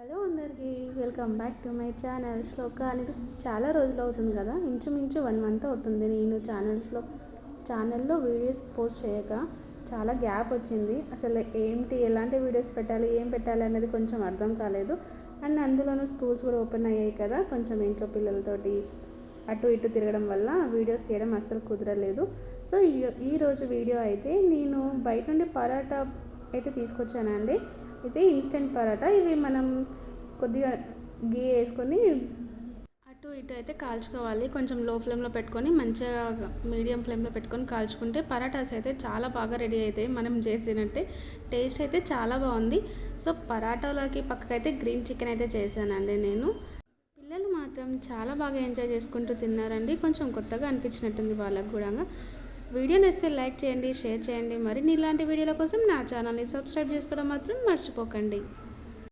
Hello అందరికీ welcome back to my channel Shloka అనేది చాలా రోజులు అవుతుంది కదా, ఇంచుమించు 1 మంత్ అవుతుంది నేను ఛానల్లో వీడియోస్ పోస్ట్ చేయక. చాలా గ్యాప్ వచ్చింది. అసలు ఎలాంటి వీడియోస్ పెట్టాలి, ఏం పెట్టాలి అనేది కొంచెం అర్థం కాలేదు. అండ్ అందులోనూ స్కూల్స్ కూడా ఓపెన్ అయ్యాయి కదా, కొంచెం ఇంట్లో పిల్లలతోటి అటు ఇటు తిరగడం వల్ల వీడియోస్ తీయడం అస్సలు కుదరలేదు. సో ఈరోజు వీడియో అయితే నేను బయట నుండి పరాటా అయితే తీసుకొచ్చానండి. అయితే ఇన్స్టెంట్ పరాటా. ఇవి మనం కొద్దిగా గీ వేసుకొని అటు ఇటు అయితే కాల్చుకోవాలి. కొంచెం లో ఫ్లేమ్లో పెట్టుకొని మంచిగా మీడియం ఫ్లేమ్లో పెట్టుకొని కాల్చుకుంటే పరాటాస్ అయితే చాలా బాగా రెడీ అవుతాయి. మనం చేసినట్టే టేస్ట్ అయితే చాలా బాగుంది. సో పరాటాలకి పక్కకైతే గ్రీన్ చికెన్ అయితే చేశానండి నేను. పిల్లలు మాత్రం చాలా బాగా ఎంజాయ్ చేసుకుంటూ తిన్నారండి. కొంచెం కొత్తగా అనిపించినట్టుంది వాళ్ళకు కూడా. వీడియో నచ్చితే లైక్ చేయండి, షేర్ చేయండి. మరిన్ని ఇలాంటి వీడియోల కోసం నా ఛానల్ని సబ్స్క్రైబ్ చేసుకోవడం మాత్రం మర్చిపోకండి.